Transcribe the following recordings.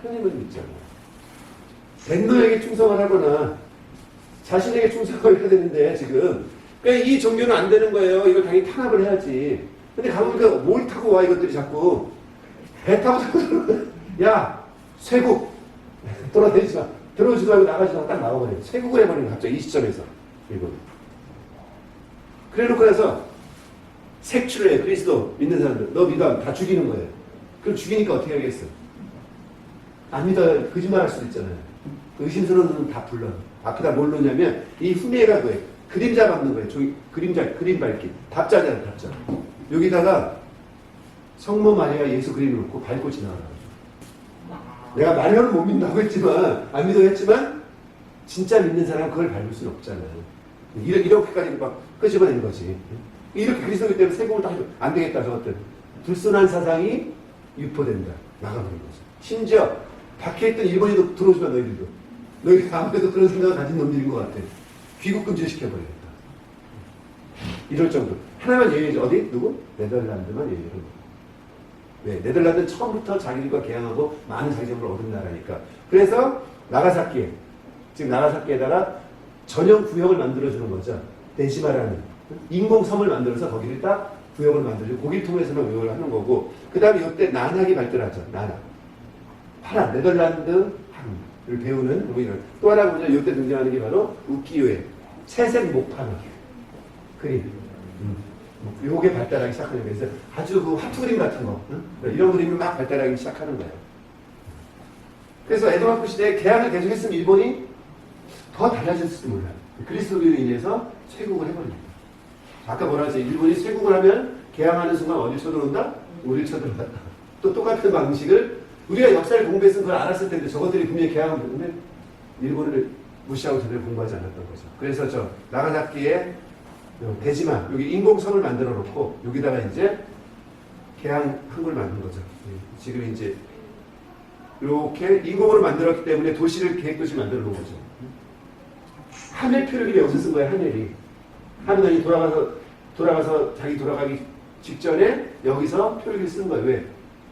하나님을 믿잖아. 백노에게 충성을 하거나 자신에게 충성을 해야 되는데 지금 그러니까 이 종교는 안 되는 거예요. 이걸 당연히 탄압을 해야지. 근데 가보니까 뭘 타고 와 이것들이 자꾸 배 타고 야 쇄국 돌아다니지 마. 들어오지도 말고 나가지도 말고 딱 나와버려요. 쇄국을 해버리는 거야 갑자기 이 시점에서 일본. 그래놓고 나서 색출을 해. 그리스도 믿는 사람들 너 믿어 다 죽이는 거예요. 그럼 죽이니까 어떻게 하겠어? 안 믿어 거짓말할 수도 있잖아요. 의심스러운 놈은 다 불러. 앞에다 뭘 놓냐면 이 후미에가 그거예요. 그림자 밟는 거예요. 저기 그림 밟기. 답자잖아요. 답자. 여기다가 성모 마리아 예수 그림을 놓고 밟고 지나가라고. 내가 마리아는 못 믿는다고 했지만 안 믿어 했지만 진짜 믿는 사람은 그걸 밟을 수는 없잖아요. 이렇게까지 막 끄집어내는 거지. 이렇게 그리스도기 때문에 세공을 다 해도 안 되겠다 저것들. 불순한 사상이 유포된다. 나가버린 거죠. 심지어 박해있던 일본인도 들어오지만 너희들이 아무래도 그런 생각을 가진 놈들인 것 같아. 귀국 금지시켜버리겠다. 이럴 정도. 하나만 예외죠. 어디? 누구? 네덜란드만 예외로. 네, 네덜란드는 처음부터 자기들과 개항하고 많은 자기점을 얻은 나라니까. 그래서 나가사키에, 지금 나가사키에다가 전용 구역을 만들어주는 거죠. 데시마라는 인공섬을 만들어서 거기를 딱 구역을 만들어주고 거기를 통해서만 운영을 하는 거고, 그 다음에 이때 난학이 발달하죠. 난학. 파란 네덜란드 한을 배우는 우리는 또 하나 보자. 이때 등장하는 게 바로 우키요에 채색 목판화 그림. 요게 발달하기 시작하는 거예요. 그래서 아주 그 하트 그림 같은 거, 이런 그림이 막 발달하기 시작하는 거예요. 그래서 에도마프 시대에 개항을 계속했으면 일본이 더 달라졌을지도 몰라요. 그리스도인으로 인해서 쇄국을 해버립니다. 아까 뭐라 했어요? 일본이 쇄국을 하면 개항하는 순간 어딜 쳐들어온다? 우리를 쳐들어온다. 또 똑같은 방식을 우리가 역사를 공부했으면 그걸 알았을 텐데 저것들이 분명히 개항을 했는데 일본을 무시하고 제대로 공부하지 않았던 거죠. 그래서 저 나가사키에 대지만 여기 인공섬을 만들어 놓고 여기다가 이제 개항 항구를 만든 거죠. 지금 이제 이렇게 인공으로 만들었기 때문에 도시를 계획도시 만들어 놓은 거죠. 하늘 표류기를 여기서 쓴 거예요. 하늘이 하늘이 돌아가서 자기 돌아가기 직전에 여기서 표류기를 쓴 거예요. 왜?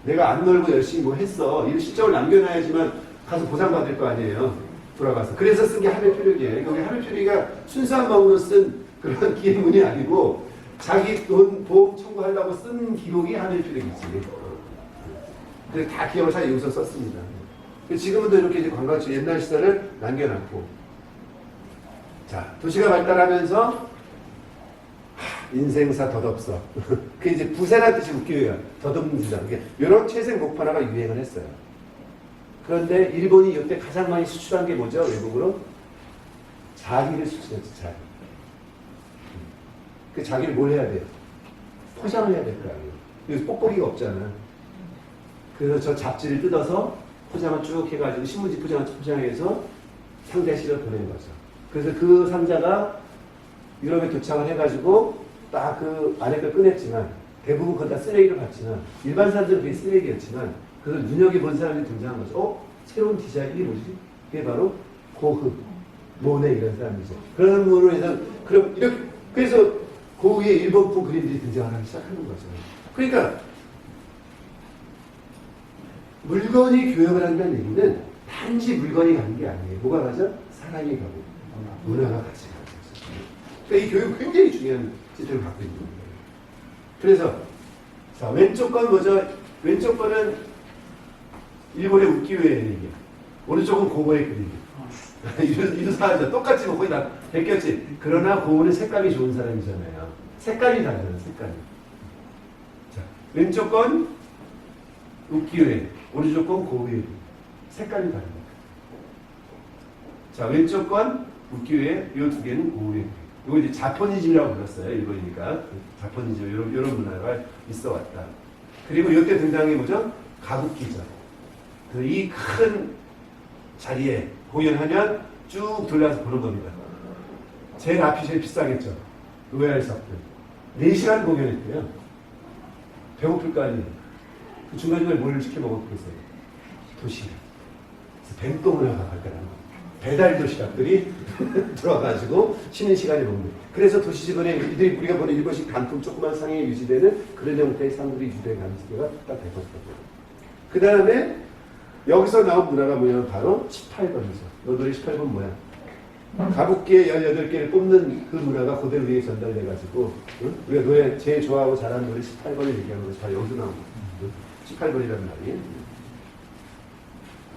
내가 안 놀고 열심히 뭐 했어. 이 실적을 남겨놔야지만 가서 보상받을 거 아니에요. 돌아가서. 그래서 쓴 게 하늘 표류기예요. 여기 하늘 표류기가 순수한 마음으로 쓴 그런 기획문이 아니고 자기 돈 보험 청구하려고 쓴 기록이 하늘 표류기지. 그래서 다 기억을 잘 여기서 썼습니다. 지금은 또 이렇게 이제 관광지 옛날 시설을 남겨놨고, 자 도시가 발달하면서 인생사 덧없어. 그 이제 부세라는 뜻이 웃겨요. 덧없는다. 이런 채색 목판화가 유행을 했어요. 그런데 일본이 이때 가장 많이 수출한 게 뭐죠? 외국으로? 자기를 수출했죠. 자기. 그 자기를 뭘 해야 돼요? 포장을 해야 될 거 아니에요. 여기서 뽁뽁이가 없잖아. 그래서 저 잡지를 뜯어서 포장을 쭉 해가지고 신문지 포장해서 상대실로 보낸 거죠. 그래서 그 상자가 유럽에 도착을 해가지고 딱 그 안에 걸 꺼냈지만 대부분 그건 다 쓰레기를 받지만 일반 사람들은 그게 쓰레기였지만 그래서 눈여겨본 사람이 등장한 거죠. 새로운 디자인, 이게 뭐지? 그게 바로 고흐, 모네 이런 사람이죠. 그런 분으로 해서 그럼 이렇게 그래서 고흐의 일본풍 그림들이 등장하기 시작하는 거죠. 그러니까 물건이 교역을 한다는 얘기는 단지 물건이 가는 게 아니에요. 뭐가 가죠? 사람이 가고 문화가 같이 가죠. 그러니까 이 교육은 굉장히 중요한 시스템을 갖고 있는 거예요. 그래서 자 왼쪽 건 뭐죠? 왼쪽 거는 일본의 우키요의 얘기야. 오른쪽은 고흐의 그림이야. 유사하죠. 똑같이 뭐 거의 다 베꼈지. 그러나 고흐는 색감이 좋은 사람이잖아요. 색감이 다르잖아요. 색감이. 자 왼쪽 건 우키요의, 오른쪽 건 고흐의 색감이 다릅니다. 자 왼쪽 건 우키요의, 이 두 개는 고흐의. 이거 이제 자포니즘이라고 불렀어요. 일본이니까 자포니즘 이런 문화가 있어 왔다. 그리고 이때 등장한 게 뭐죠? 가국기죠. 이 큰 자리에 공연하면 쭉 돌려서 보는 겁니다. 제일 앞이 제일 비싸겠죠. 로얄 석들 4시간 공연했대요. 배고플 거 아니에요. 그 중간중간에 뭘 시켜 먹었겠어요? 도시락. 弁当 문화가 발달한 거예요. 배달 도시락들이 들어가지고 쉬는 시간에 먹는 거예요. 그래서 도시 주변에 우리가 보는 일본식 단품 조그만 상에 유지되는 그런 형태의 상들이 유대의 감시대가 딱 되거든요. 그 다음에 여기서 나온 문화가 뭐냐면 바로 18번이죠. 너들이 18번 뭐야? 가부끼의 18개를 뽑는 그 문화가 그대로 우리에게 전달돼가지고, 응? 우리가 노래 제일 좋아하고 잘하는 노래 18번을 얘기하는 것이 바로 여기서 나온 거예요. 18번이라는 말이.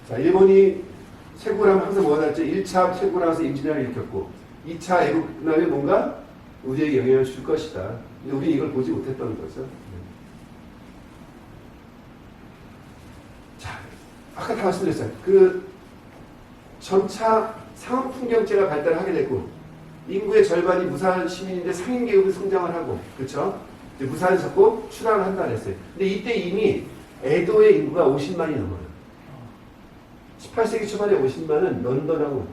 자, 일본이 세국을 항상 뭐가 달지? 1차 세국을 하면서 임진왜란을 일으켰고, 2차 애국난에 뭔가 우리에게 영향을 줄 것이다. 근데 우리 이걸 보지 못했던 거죠. 자, 아까 다 말씀드렸어요. 그 점차 상업풍경제가 발달하게 되고, 인구의 절반이 무산 시민인데 상인 계급이 성장을 하고, 그렇죠? 이제 무산을 잡고 출항을 한다 그랬어요. 근데 이때 이미 에도의 인구가 50만이 넘어요. 18세기 초반에 50만은 런던하고 같아요.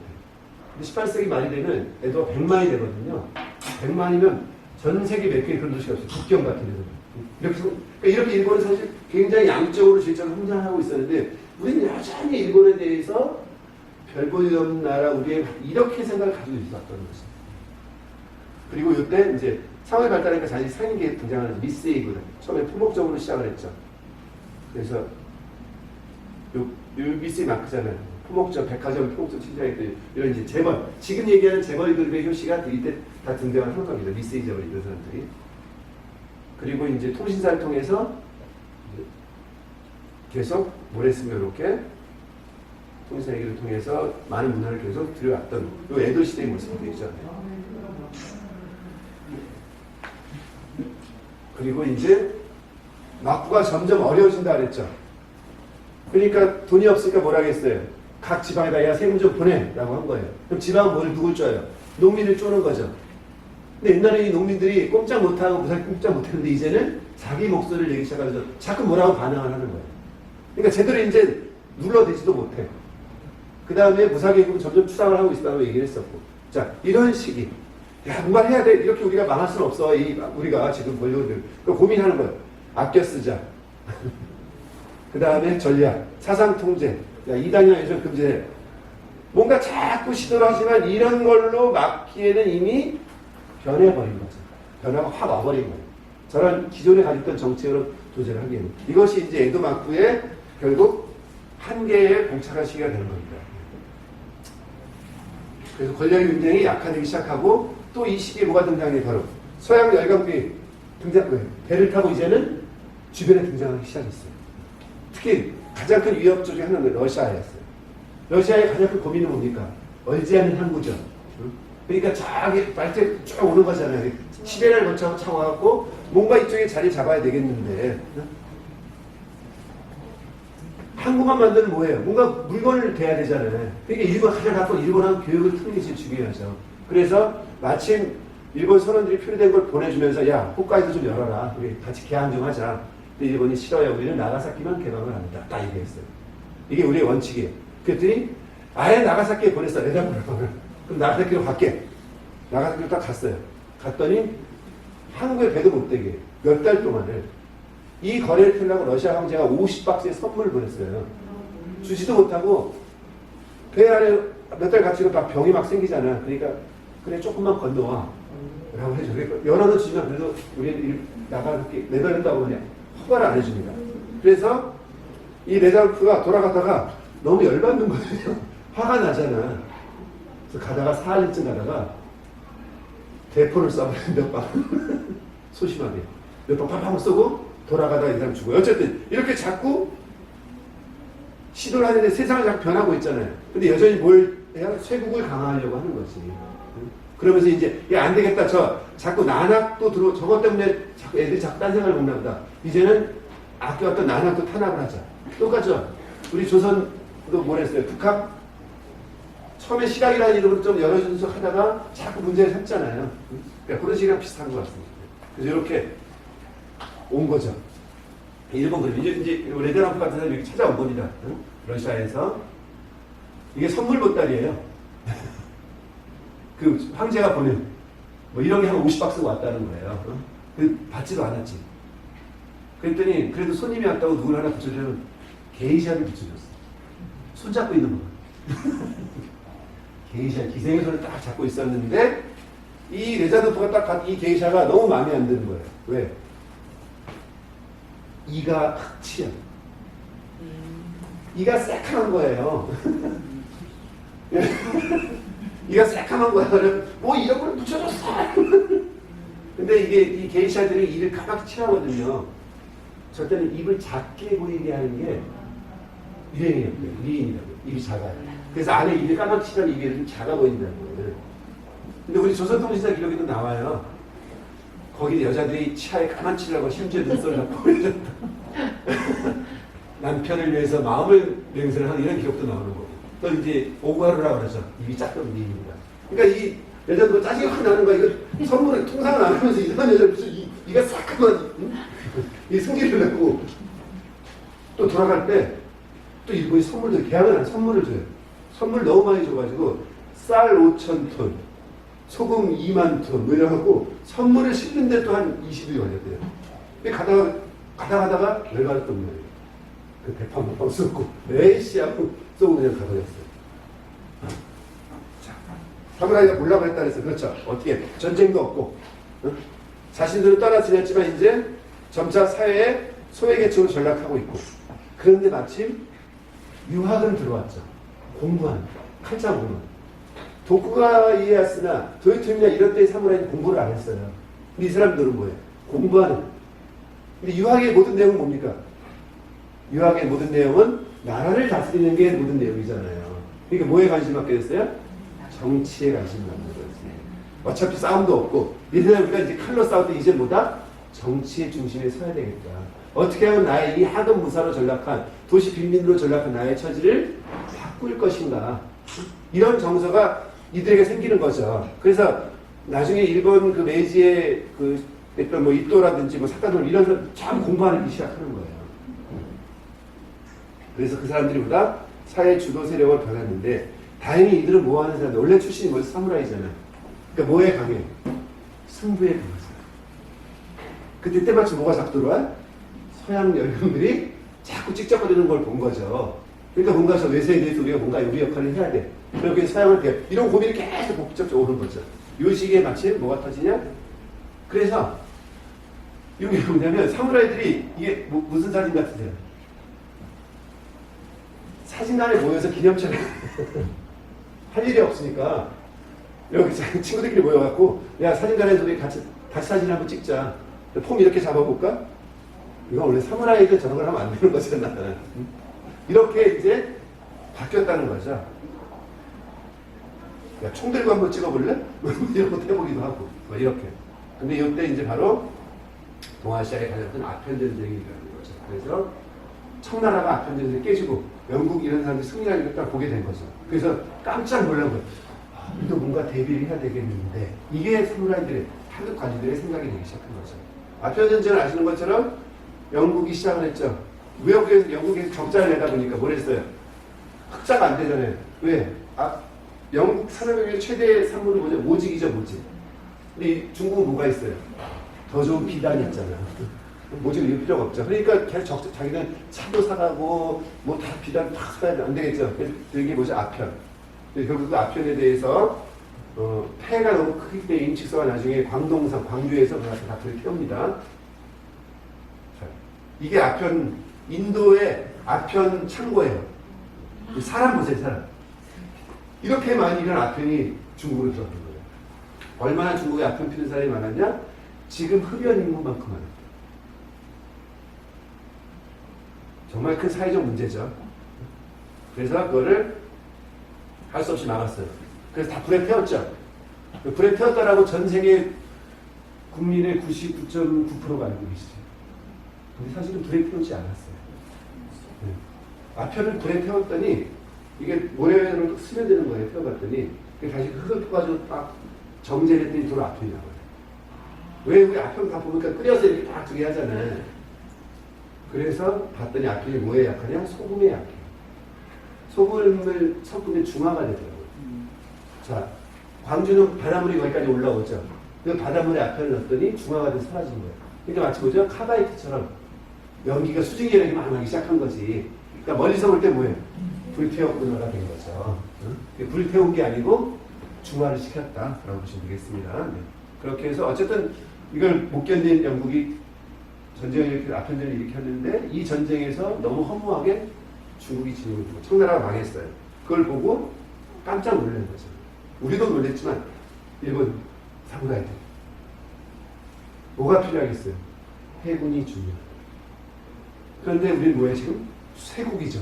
근데 18세기 말이 되면 에도가 100만이 되거든요. 100만이면 전 세계 몇 개의 그런 도시가 없어요. 국경 같은 데서. 그러니까 이렇게 일본은 사실 굉장히 양적으로 질적으로 성장하고 있었는데, 우리는 여전히 일본에 대해서 별 볼 일 없는 나라, 우리의 이렇게 생각을 가지고 있었던 것입니다. 그리고 이때 이제 상황이 발달하니까 자기 상인계획 등장하는 미스에이브, 처음에 토목적으로 시작을 했죠. 그래서 요 미스에이 마크잖아요. 토목적, 백화점, 토목적 신장했던 이런 이제 재벌, 지금 얘기하는 재벌들의 효시가 이때 다 등장을 한 겁니다. 미스에이 재벌 이런 사람들이. 그리고 이제 통신사를 통해서 계속 뭘 했으면 이렇게 통신사 얘기를 통해서 많은 문화를 계속 들여왔던 요 에도 시대의 모습들이죠. 그리고 이제 막부가 점점 어려워진다 그랬죠. 그러니까 돈이 없으니까 뭐라 하겠어요. 각 지방에다 야 세금 좀 보내라고 한 거예요. 그럼 지방은 뭘 누굴 줘요? 농민을 쪼는 거죠. 근데 옛날에 이 농민들이 꼼짝 못하고 무사히 꼼짝 못했는데 이제는 자기 목소리를 내기 시작하면서 자꾸 뭐라고 반항을 하는 거예요. 그러니까 제대로 이제 눌러대지도 못해. 그 다음에 무사계급은 점점 추상을 하고 있다고 얘기를 했었고. 자, 이런 시기. 야, 뭔가 해야 돼. 이렇게 우리가 망할 수는 없어. 우리가 지금 권력들. 고민하는 거예요. 아껴 쓰자. 그 다음에 전략, 사상 통제. 야, 이단이나 예전 금지해. 뭔가 자꾸 시도를 하지만 이런 걸로 막기에는 이미 변해버린 거죠. 변화가 확 와버린 거예요. 저런 기존에 가졌던 정책으로 도전을 하기에는. 이것이 이제 에도 막부의 결국 한계의 봉착한 시기가 되는 겁니다. 그래서 권력의 분쟁이 약화되기 시작하고 또 이 시기에 뭐가 등장해 바로 서양 열강비 등장, 배를 타고 이제는 주변에 등장하기 시작했어요. 특히 가장 큰 위협 중에 하나는 러시아였어요. 러시아의 가장 큰 고민은 뭡니까? 얼지 않는 항구죠. 그러니까 저기 발트에 쭉 오는 거잖아요. 시베리아를 거쳐 차와갖고 뭔가 이쪽에 자리 잡아야 되겠는데 항구만 만드는 뭐예요? 뭔가 물건을 대야 되잖아요. 그러니까 일본 가장 갖고 일본하고 교육을 트는 게 제일 중요하죠. 그래서 마침 일본 선원들이 표류된 걸 보내주면서 야 홋카이도 좀 열어라. 우리 같이 개항 좀 하자. 근데 일본이 싫어요. 우리는 나가사키만 개방을 합니다. 딱 얘기했어요. 이게 우리의 원칙이에요. 그랬더니 아예 나가사키에 보냈어. 내장부를. 그럼 나가사키로 갈게. 나가사키로 딱 갔어요. 갔더니 한국에 배도 못 되게 몇 달 동안을 이 거래를 펴려고 러시아 황제가 50박스의 선물을 보냈어요. 주지도 못하고 배 안에 몇 달 갇히고 막 병이 막 생기잖아. 그러니까 그래 조금만 건너와 라고 해줘. 연어는 주지만 그래도 우리 나가게 내달린다고 그냥 허가를 안 해줍니다. 그래서 이 레자르프가 돌아가다가 너무 열받는 거예요. 화가 나잖아. 그래서 가다가 4일쯤 가다가 대포를 쏴버린 몇 방. 소심하게. 몇 방 팍팍 쏘고 돌아가다가 이 사람 죽어요. 어쨌든 이렇게 자꾸 시도를 하는데 세상을 자꾸 변하고 있잖아요. 근데 여전히 뭘 해야 쇄국을 강화하려고 하는 거지. 그러면서 이제 야, 안 되겠다. 저 자꾸 난학도 저것 때문에 자꾸 애들이 자꾸 딴 생각을 먹나 보다. 이제는 아껴왔던 난학도 탄압을 하자. 똑같죠. 우리 조선도 뭘 했어요. 북학 처음에 실학이라는 이름으로 좀 여러 준석 하다가 자꾸 문제를 삼잖아요. 그러니까 그런 식이랑 비슷한 것 같습니다. 그래서 이렇게 온 거죠. 일본 그림. 이제 레데람프 같은 사람이 이렇게 찾아온 겁니다. 응? 러시아에서. 이게 선물 보따리예요. 그 황제가 보낸 뭐 이런 게 한 50박스가 왔다는 거예요. 응? 그 받지도 않았지. 그랬더니 그래도 손님이 왔다고 누굴 하나 붙여주면 게이샤를 붙여줬어. 손 잡고 있는 거. 게이샤 기생의 손을 딱 잡고 있었는데 이 레자르프가 딱 이 게이샤가 너무 마음에 안 드는 거예요. 왜? 이가 흑치야. 이가 새카만 거예요. 이가 새카만 거야. 뭐 이런 걸 붙여줬어. 근데 이게 이 게이샤들이 이를 까맣게 칠하거든요. 저 때는 입을 작게 보이게 하는 게 유행이었고요. 미인이라고. 입이 작아요. 그래서 안에 입이 까맣게 칠하면 입이 좀 작아 보인다는 거예요. 근데 우리 조선통신사 기록에도 나와요. 거기 여자들이 치아에 까만 칠하고 심지어 눈썹을 잡고 그러셨다. 남편을 위해서 마음을 냉세를 하는 이런 기록도 나오는 거고. 또 이제 오구하루라고 그러죠. 입이 작던 미인입니다. 그러니까 이 여자도 짜증이 확 나는 거야. 이거 선물을 통상을 안 하면서 이상한 여자를 무슨 이가 싹하면 이 승기를 내고 또 돌아갈 때 또 이거 선물도 계약을 안 선물을 줘요. 선물 너무 많이 줘가지고 쌀 5,000톤, 소금 2만 톤, 뭐 이래갖고 선물을 싣는데 또 한 20일 걸렸대요. 가다가 열받았던 거예요. 그 대판 못 쓰고 에이씨 하고 쏘고 그냥 가버렸어요. 사무라이가 몰라고 했다 그래서 그렇죠. 어떻게 전쟁도 없고 자신들은 떠나 지냈지만 이제 점차 사회의 소외계층으로 전락하고 있고 그런데 마침 유학은 들어왔죠. 공부하는 칼자 공부. 도쿠가 이에야스나 도요토미나 이런 때의 사무라이는 공부를 안 했어요. 근데 이 사람들은 뭐예요? 공부하는. 근데 유학의 모든 내용은 뭡니까? 유학의 모든 내용은 나라를 다스리는 게 모든 내용이잖아요. 그러니까 뭐에 관심 갖게 됐어요? 정치에 관심을 갖는 거였어요. 어차피 싸움도 없고 이제는 우리가 이제 칼로 싸울 때 이제 뭐다? 정치의 중심에 서야 되겠다. 어떻게 하면 나의 이 하급 무사로 전락한 도시 빈민으로 전락한 나의 처지를 바꿀 것인가? 이런 정서가 이들에게 생기는 거죠. 그래서 나중에 일본 그 메이지의 그 어떤 뭐 이또라든지 뭐 사카노 이런 사람 참 공부하기 시작하는 거예요. 그래서 그 사람들이 보다 사회 주도 세력을 변했는데 다행히 이들은 뭐 하는 사람들 원래 출신이 뭐지 사무라이잖아요. 그러니까 뭐에 강해? 승부에 강했어요. 그때 때마침 뭐가 자꾸 들어와? 서양 여행들이 자꾸 찍적거리는 걸 본 거죠. 그러니까 뭔가 저 외세에 대해서 우리가 뭔가 우리 역할을 해야 돼. 그렇게 서양을 대 이런 고민이 계속 복잡적으로 오는 거죠. 이 시기에 마침 뭐가 터지냐? 그래서 이게 뭐냐면 사무라이들이 이게 무슨 사진 같으세요? 사진관에 모여서 기념촬영 할 일이 없으니까 여기 친구들끼리 모여갖고 야 사진관에서 우리 같이 사진 한번 찍자. 폼 이렇게 잡아볼까? 이거 원래 사무라이들 저런 걸 하면 안 되는 거잖아. 이렇게 이제 바뀌었다는 거죠. 야, 총 들고 한번 찍어볼래? 이런 것도 해보기도 하고 뭐 이렇게. 근데 이때 이제 바로 동아시아에 가졌던 아편 전쟁이 일어나는 거죠. 그래서 청나라가 아편 전쟁을 깨지고 영국 이런 사람들이 승리하는 걸 딱 보게 된 거죠. 그래서 깜짝 놀란 거예요. 우리도 뭔가 대비를 해야 되겠는데 이게 사무라이들의 한국 관리들의 생각이 되기 시작한 거죠. 아편 전쟁을 아시는 것처럼 영국이 시작을 했죠. 무역에서 영국에서 적자를 내다 보니까 뭘 했어요? 흑자가 안 되잖아요. 왜? 영국 산업의 최대 산물은 뭐죠? 모직이죠, 모직. 근데 이 중국은 뭐가 있어요? 더 좋은 비단이 있잖아요. 모직을 이을 필요가 없죠. 그러니까 계속 자기는 차도 사가고 뭐 다 비단 다 사야 안 되겠죠. 그래서 이게 뭐죠? 아편. 결국 그 아편에 대해서 폐해가 너무 크기 때문에 임칙서가 나중에 광동성, 광주에서 그렇게 다투를 태웁니다. 이게 아편, 인도의 아편 창고예요. 사람 보세요, 사람. 이렇게 많이 이런 아편이 중국으로 들어간 거예요. 얼마나 중국에 아편 피는 사람이 많았냐? 지금 흡연 인구만큼 많아요. 정말 큰 사회적 문제죠. 그래서 그거를 할 수 없이 막았어요. 그래서 다 불에 태웠죠. 불에 태웠다라고 전 세계 국민의 99.9%가 알고 계시죠. 근데 사실은 불에 태우지 않았어요. 아편을 불에 태웠더니 이게 모래로 스며드는 거예요. 태워봤더니 다시 흙을 퍼가지고 딱 정제를 했더니 돌 아편이 나와요. 왜 우리 아편 다 보니까 끓여서 이렇게 딱 두개 하잖아요. 그래서 봤더니 아편이 뭐에 약하냐? 소금에 약해요. 소금을 섞으면 중화가 되더라고요. 자, 광주는 바닷물이 거기까지 올라오죠. 그 바닷물에 아편을 넣었더니 중화가 돼서 사라진 거예요. 그러니까 마치 뭐죠? 카바이트처럼 연기가 수증기 연기 막 나기 시작한 거지. 그러니까 멀리서 볼 때 뭐예요? 불태웠구나가 된 거죠. 응? 불태운 게 아니고 중화를 시켰다라고 보시면 되겠습니다. 네. 그렇게 해서 어쨌든 이걸 못 견딘 영국이 전쟁을 일으키고 아편전을 일으켰는데 이 전쟁에서 너무 허무하게 중국이 진국을 두고 청나라가 망했어요. 그걸 보고 깜짝 놀란 거죠. 우리도 놀랬지만 일본 사무라이들 뭐가 필요하겠어요? 해군이 중요해요. 그런데 우리는 뭐예요 지금? 쇠국이죠.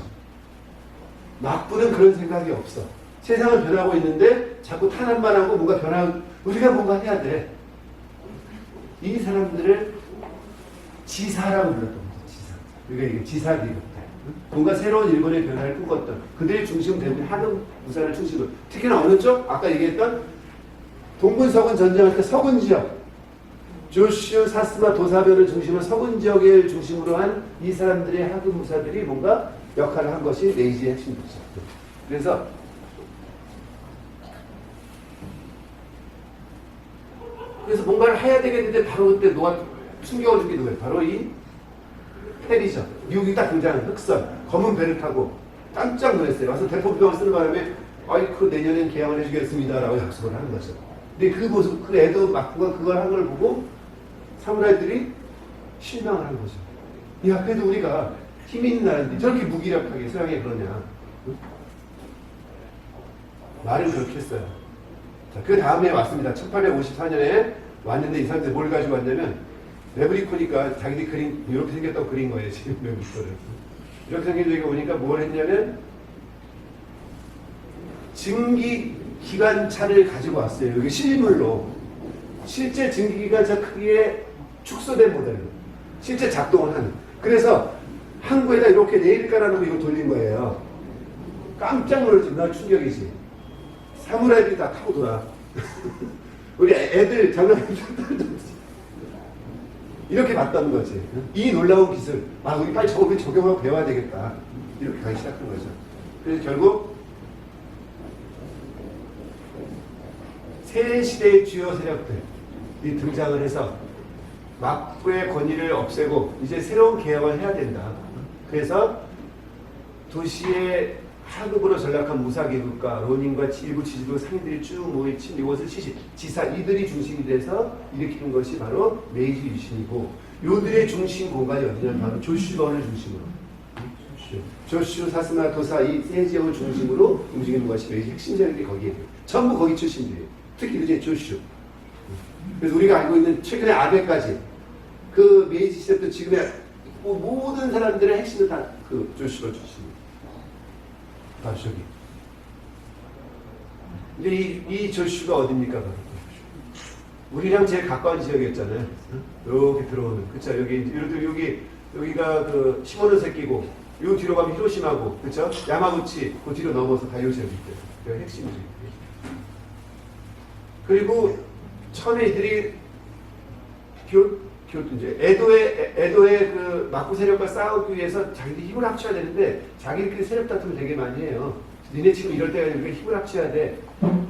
막부는 그런 생각이 없어. 세상은 변하고 있는데 자꾸 탄압만 하고 뭔가 변하고 우리가 뭔가 해야 돼. 이 사람들을 지사라고 불렀던 거죠. 지사. 우리가 이게 지사들이 뭔가 새로운 일본의 변화를 꿈꿨던 그들의 중심은 대부분 한국 무사를 중심으로 특히나 어느 쪽? 아까 얘기했던 동군 서군 전쟁할 때 서군 지역 조슈 사스마 도사별을 중심으로 서군 지역을 중심으로 한 이 사람들의 하급 무사들이 뭔가 역할을 한 것이 메이지의 핵심이죠. 그래서 뭔가를 해야 되겠는데 바로 그때 누가 충격을 주게 누구예요? 바로 이 페리죠. 미국이 딱 등장한 흑선 검은 배를 타고 깜짝 놀랐어요. 와서 대포병을 쓰는 바람에 아이쿠 내년엔 개항을 해주겠습니다 라고 약속을 하는 거죠. 근데 그 모습, 그 에도 막부가 그걸 한 걸 보고 사무라이들이 실망을 한 거죠. 야, 그래도 우리가 힘 있는 나라인데 저렇게 무기력하게 서양에 그러냐. 응? 말은 그렇게 했어요. 자, 그 다음에 왔습니다. 1854년에 왔는데 이 사람들이 뭘 가지고 왔냐면 레브리코니까 자기들이 그린 이렇게 생겼다고 그린 거예요. 지금 레브리코를. 이렇게 생겨지고 보니까 뭘 했냐면 증기 기관차를 가지고 왔어요. 여기 실물로. 실제 증기기관차 크기에 축소된 모델로. 실제 작동을 하는. 그래서 항구에다 이렇게 레일 깔아놓고 이거 돌린 거예요. 깜짝 놀랐지. 나 충격이지. 사무라이들이 다 타고 돌아. 우리 애들 장난감 이렇게 봤다는 거지. 이 놀라운 기술. 아, 우리 빨리 저거 적용하고 배워야 되겠다. 이렇게 가기 시작한 거죠. 그래서 결국 새 시대의 주요 세력들이 등장을 해서 막부의 권위를 없애고 이제 새로운 개혁을 해야 된다. 그래서 도시의 하급으로 전락한 무사기국가, 로닝과 일부 지지부 상인들이 쭉 모이친 이곳을 지사 이들이 중심이 돼서 일으키는 것이 바로 메이지 유신이고 요들의 중심 공간이 어디냐면 바로 조슈건을 중심으로 조슈, 사스마, 도사 이 세 지역을 중심으로 움직이는 것이 메이지 핵심 세력이 거기에 전부 거기 출신들이에요. 특히 이제 조슈. 그래서 우리가 알고 있는 최근의 아베까지 그 메이지 시대부터 지금의 모든 사람들의 핵심은 다 그 조슈가 출신입니다. 다 저기. 근데 이 조슈가 어딥니까? 우리랑 제일 가까운 지역이었잖아요. 이렇게 들어오는. 그쵸? 여기가 그 시모노세키고, 요 뒤로 가면 히로시마고, 그쵸? 야마구치, 그 뒤로 넘어서 다이오시아도 있대요. 여기 핵심이죠. 그리고 처음에 이들이 이제 에도의 그 막부 세력과 싸우기 위해서 자기들이 힘을 합쳐야 되는데 자기들끼리 세력 다툼을 되게 많이 해요. 니네 지금 이럴 때가 우리가 힘을 합쳐야 돼.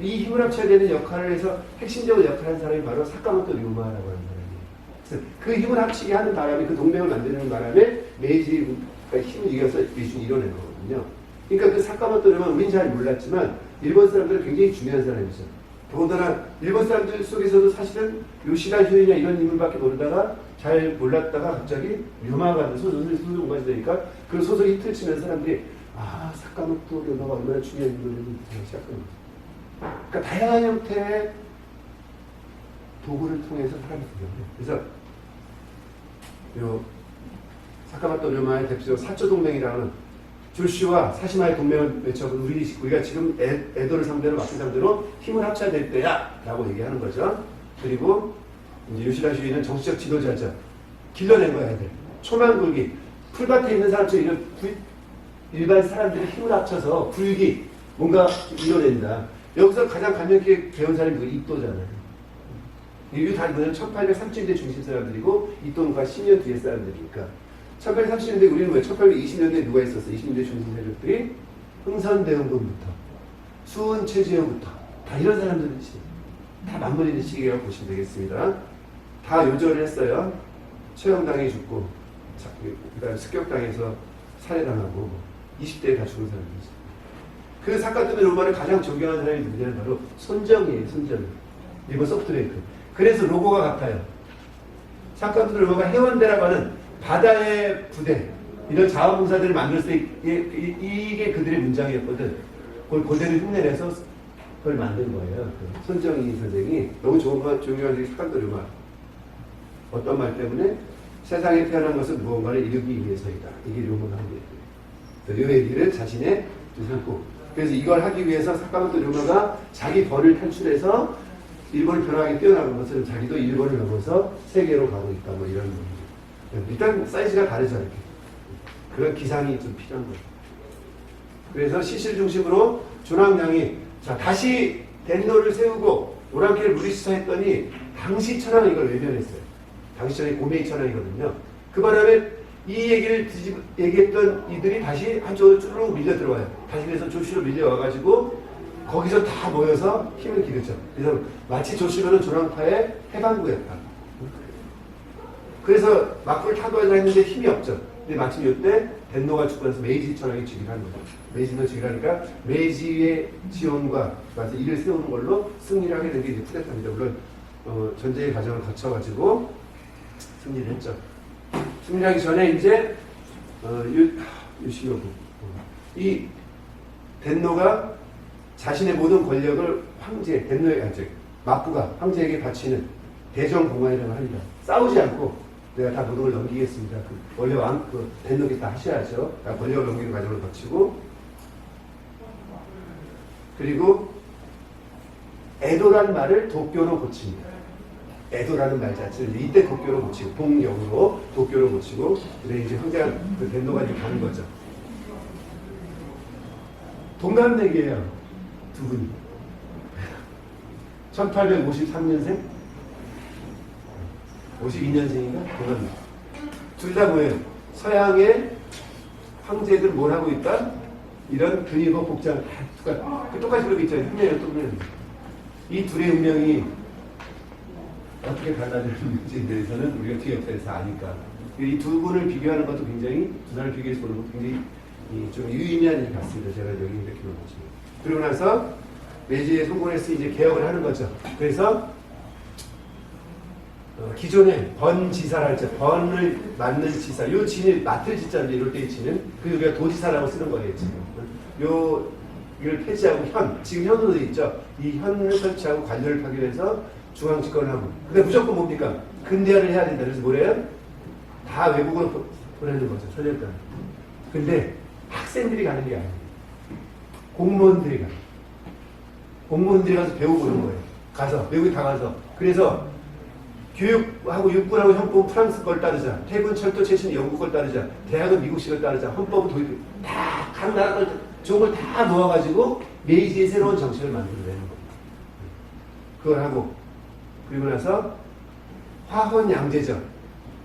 이 힘을 합쳐야 되는 역할을 해서 핵심적으로 역할을 하는 사람이 바로 사카모토 류마라고 하는 사람이에요. 그래서 그 힘을 합치게 하는 바람에 그 동맹을 만드는 바람에 메이지가 힘을 이겨서 메이지를 이뤄낸 거거든요. 그러니까 그 사카모토 류마 우린 잘 몰랐지만 일본 사람들은 굉장히 중요한 사람이죠. 더군다나 일본 사람들 속에서도 사실은 요시다 효이냐 이런 인물밖에 모르다가 잘 몰랐다가 갑자기 류마가 소설이 공부하게 되니까 그 소설이 히트를 치면 사람들이 아 사카모토 류마가 얼마나 중요한 인물인지 시작하는 거죠. 그러니까 다양한 형태의 도구를 통해서 사람이 등장해요. 그래서 요 사카모토 류마의 대표적으로 사초 동맹이라는 조슈와 사시마의 동맹을 맺혀서 우리가 지금 에도를 상대로 막부 상대로 힘을 합쳐야 될 때야 라고 얘기하는 거죠. 그리고 이제 요시다 쇼이는 정치적 지도자죠. 길러낸 거야 애들. 초만굴기 풀밭에 있는 사람처럼 일반 사람들이 힘을 합쳐서 불기 뭔가 이뤄낸다. 여기서 가장 감명 깊게 배운 사람이 그 이또잖아요. 이게 다 뭐냐면 1830년대 중심 사람들이고 이또는 10년 뒤에 사람들이니까 1830년대 우리는 왜 1820년대에 누가 있었어? 20년대 중심 세력들이 흥선대원군부터 수은 최재형부터 다 이런 사람들이지. 다 맞물리는 시기라고 보시면 되겠습니다. 다 요절을 했어요. 최영당이 죽고 그 다음에 습격당해서 살해당하고 20대에 다 죽은 사람들이지. 그 사건 때문에 로마를 가장 존경하는 사람이 누구냐면 바로 손정이에요. 손정. 일본 소프트뱅크. 그래서 로고가 같아요. 사건 때문에 로마가 해원대라고 하는 바다의 부대, 이런 자원봉사들을 만들 때 이게 그들의 문장이었거든. 그걸 그대로 흉내내서 그걸 만든 거예요. 그 손정희 선생이 너무 중요한 착한 말. 어떤 말 때문에 세상에 태어난 것은 무언가를 이루기 위해서이다. 이게 료마가 한 얘기예요. 요 얘기를 자신의 두성고. 그래서 이걸 하기 위해서 사카모토 료마가 자기 번을 탈출해서 일본을 변화하게 뛰어나간 것은 자기도 일본을 넘어서 세계로 가고 있다. 뭐 이런 거죠. 일단 사이즈가 다르죠. 이렇게. 그런 기상이 좀 필요한 거죠. 그래서 시실 중심으로 조남량이 자 다시 덴노를 세우고 오랑캐를 무리수사했더니 당시 천황은 이걸 외면했어요. 당시 천황이 고메이 천황이거든요. 그 바람에 이 얘기를 얘기했던 이들이 다시 한쪽으로 쭉 밀려 들어와요. 다시 그래서 조슈로 밀려와가지고 거기서 다 모여서 힘을 기르죠. 그래서 마치 조슈로는 조랑파의 해방구였다. 그래서 막불을 타도하자 했는데 힘이 없죠. 근데 마침 이때 덴노가 죽고 나서 메이지 천황이 즉위를 하는 거죠. 메이지가 즉위하니까 메이지의 지원과 맞아 이를 세우는 걸로 승리를 하게 된 게 이제 쿠데타입니다. 물론 전쟁의 과정을 거쳐가지고 승리를 했죠. 승리하기 전에 이제 유시노부 이 덴노가 자신의 모든 권력을 황제 덴노의 마부가 황제에게 바치는 대정공화이라고 합니다. 싸우지 않고 내가 다 모든 걸 넘기겠습니다. 원래 덴노께 다 하셔야죠. 권력을 넘기는 과정을 거치고 그리고 에도라는 말을 도쿄로 고칩니다. 에도라는 말 자체를 이때 도쿄로 고치고 동역으로 도쿄로 고치고 그래 이제 황제가 그 덴노가 이제 가는 거죠. 동갑내기예요. 두 분이. 1853년생 52년생인가? 동갑내기. 둘 다 뭐예요? 서양의 황제들 뭘 하고 있다? 이런 근위고 복장 똑같이 그렇게 있잖아요. 흉내를 또 이 둘의 운명이 어떻게 달라지는지에 대해서는 우리가 뒤에 옆에서 아니까. 이 두 분을 비교하는 것도 굉장히, 두 사람을 비교해서 보는 것도 굉장히 좀 유의미한 일 같습니다. 제가 여기 이렇게 보시면. 그러고 나서 메이지에 성공해서 이제 개혁을 하는 거죠. 그래서 기존에 번지사랄 때 번을 맞는 지사, 요 진이 맡을 지자인데 이럴 때 지는 그 우리가 도지사라고 쓰는 거예요. 지금 이걸 폐지하고 지금 현으로 돼 있죠. 이 현을 설치하고 관료를 파견해서 중앙 집권을 하고. 근데 무조건 뭡니까? 근대화를 해야 된다. 그래서 뭐래요? 다 외국으로 보내는 거죠. 천년간. 근데 학생들이 가는 게 아니에요. 공무원들이 가요. 공무원들이 가서 배우고 오는 거예요. 가서 외국에 다 가서. 그래서 교육하고 육군하고 헌법은 프랑스 걸 따르자. 해군 철도 최신은 영국 걸 따르자. 대학은 미국식을 따르자. 헌법은 도입. 다 각 나라 걸 좋은 걸 다 모아가지고 메이지의 새로운 정책을 만들어내는 겁니다. 그걸 하고 그리고 나서 화헌양제죠.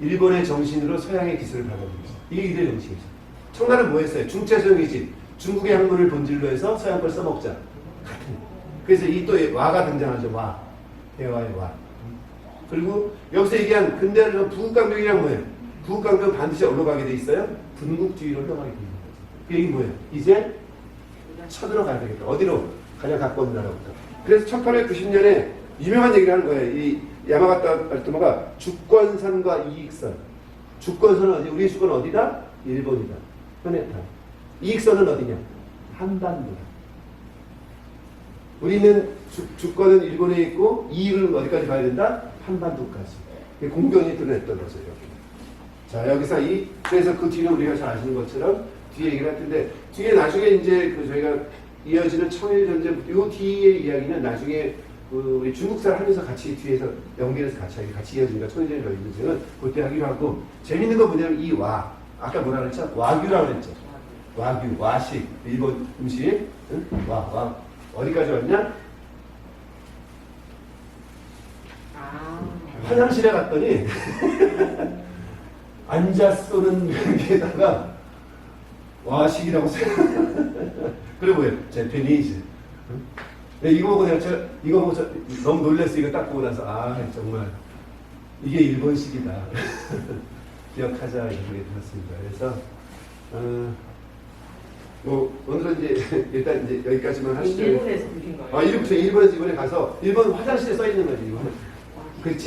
일본의 정신으로 서양의 기술을 받아들이죠. 이게 이들의 정신이죠. 청나라는 뭐 했어요? 중체성이지. 중국의 학문을 본질로 해서 서양 걸 써먹자. 같은. 그래서 이 또 와가 등장하죠. 와. 대화의 와. 그리고 여기서 얘기한 근대화는 부국강병이란 뭐예요? 부국강병 반드시 어디로 가게 돼 있어요? 분국주의로 흘러가게 돼 있는 거죠. 그 얘기 뭐예요? 이제 쳐들어가야 되겠다. 어디로? 가장 가까운 나라부터. 그래서 1890년에 유명한 얘기를 하는 거예요. 이 야마가타 알토마가 주권선과 이익선. 주권선은 어디? 우리의 주권은 어디다? 일본이다. 현해탄. 이익선은 어디냐? 한반도다. 우리는 주권은 일본에 있고 이익은 어디까지 가야 된다? 한반도까지. 공경이 드러냈던 거죠. 여기. 자, 여기서 그래서 그 뒤는 우리가 잘 아시는 것처럼 뒤에 얘기를 할 텐데, 뒤에 나중에 이제 저희가 이어지는 청일전쟁, 요 뒤의 이야기는 나중에 우리 중국사를 하면서 같이 뒤에서 연결해서 같이 이어지니까 청일전쟁은 그때 하기로 하고, 재밌는 건 뭐냐면 이 아까 뭐라 그랬죠? 와규라고 그랬죠. 와규, 와식, 일본 음식, 응? 와. 어디까지 왔냐? 화장실에 갔더니 앉아 쏘는 게다가 와식이라고 써요. 그리고 뭐예요? 제페니즈. 이거 보고 이거 보고 너무 놀랐어. 이거 딱 보고 나서 정말 이게 일본식이다. 기억하자 이렇게 들었습니다. 그래서 오늘은 이제 일단 이제 여기까지만 하시죠. 일본에서 그린 거예요? 일본에서 이번에 가서 일본 화장실에 써 있는 거지. 그렇지?